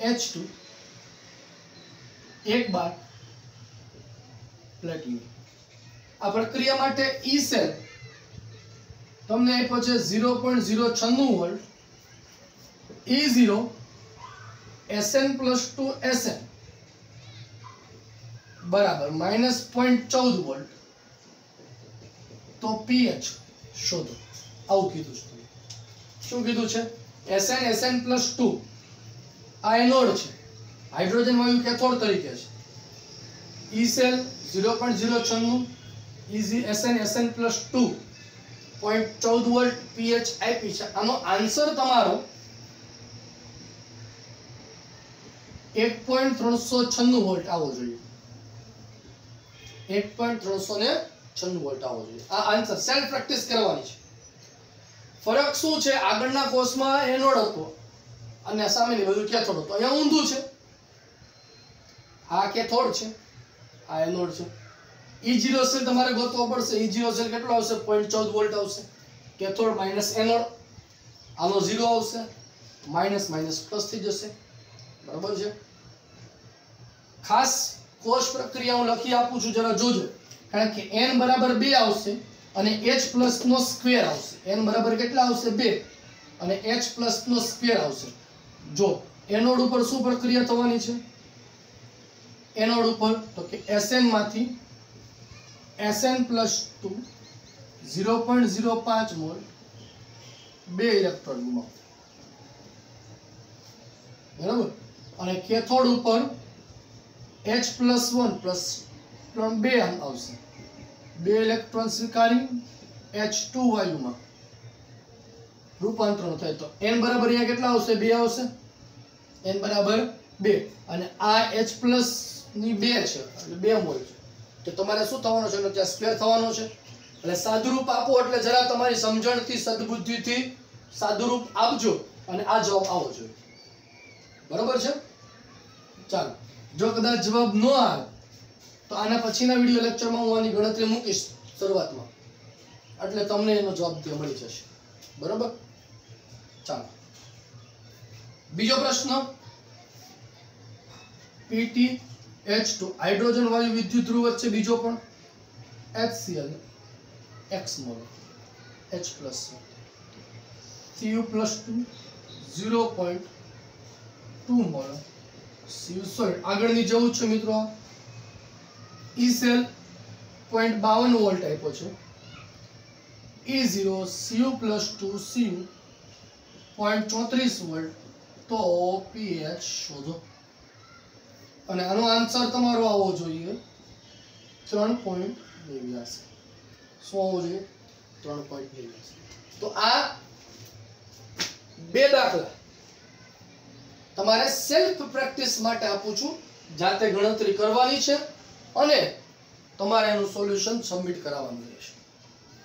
H2 1 બાર પ્લેટિનમ આ પ્રક્રિયા માટે E સેલ તમને આપ્યો છે 0.096 વોલ્ટ E0 Sn + 2 Sn બરાબર -0.14 વોલ્ટ તો pH શોધો આવું કીધું છે શું કીધું છે Sn + 2 આ એનોડ છે હાઇડ્રોજન વાયુ કેથોડ તરીકે છે E cell 0.096 Sn + 2 0.14 volt pH આપી છે આનો આન્સર તમારો 1.396 વોલ્ટ આવવો જોઈએ 1.396 વોલ્ટ આવવો જોઈએ આ આન્સર સેલ્ફ પ્રેક્ટિસ કરવાની છે ફરક શું છે આગળના કોર્સમાં એનોડ હતો અને સામેની બાજુ કેથોડ હતો અહીંયા ઊંધું છે આ કેથોડ છે આ એનોડ છે E0 સેલ તમારે ગોતવો પડશે E0 સેલ કેટલો આવશે 0.14 વોલ્ટ આવશે કેથોડ માઈનસ એનોડ આનો 0 આવશે માઈનસ માઈનસ પ્લસ થઈ જશે બરાબર છે ખાસ કોષ પ્રક્રિયા હું લખી આપું છું જરા જોજો કારણ કે n બરાબર 2 આવશે અને h પ્લસ નો સ્ક્વેર આવશે n બરાબર કેટલા આવશે 2 અને h પ્લસ નો સ્ક્વેર આવશે જો એનોડ ઉપર શું પ્રક્રિયા થવાની છે એનોડ ઉપર તો કે Sn માંથી Sn+2 0.05 મોલ 2 ઇલેક્ટ્રોન ગુમાવશે બરાબર અને કેથોડ ઉપર H+1 પ્લસ 2 આવશે 2 ઇલેક્ટ્રોન સ્વીકારી H2 વાયુમાં રૂપાંતરણ થાય તો n બરાબર અહીંયા કેટલા આવશે 2 આવશે n બરાબર 2 અને આ H+ ની 2 છે એટલે 2 મોલ છે તો તમારે શું થવાનું છે એટલે સ્ક્વેર થવાનો છે એટલે સાદુરૂપ આપો એટલે જરા તમારી સમજણથી સદબુદ્ધિથી સાદુરૂપ આપજો અને આ જવાબ આવો જોઈએ બરોબર છે ચાલો જો કદાચ જવાબ ન આવે તો આના પછીના વિડિયો લેક્ચરમાં હું આની ગણતરી મૂકીશ શરૂઆતમાં એટલે તમને એનો જવાબ મળી જશે બરોબર ચાલો બીજો પ્રશ્ન PtH2 હાઇડ્રોજન વાયુ વિદ્યુત ધ્રુવ વચ્ચે બીજો પણ HCl x mall H+ Cu+2 0.2 mall Cu solid આગળની જવું છે મિત્રો E સેલ 0.52 વોલ્ટ આપ્યો છે E0 Cu+2 Cu 0.34 વોલ્ટ તો pH શોધો અને આનો આન્સર તમારો આવવો જોઈએ 3.89 શું આવવો જોઈએ 3.89 તો આ બે દાખલા તમારે સેલ્ફ પ્રેક્ટિસ માટે આપું છું જાતે ગણતરી કરવાની છે અને તમારે એનું સોલ્યુશન સબમિટ કરાવવાનું રહેશે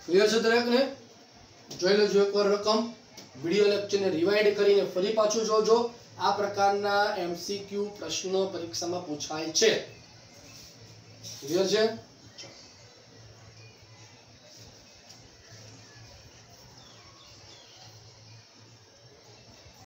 ક્લિયર છે દરેકને જોઈ લેજો એકવાર રકમ વિડિયો લેક્ચરને રિવાઇન્ડ કરીને ફરી પાછું જોજો આ પ્રકારના MCQ પ્રશ્નો પરીક્ષામાં પૂછાય છે ક્લિયર છે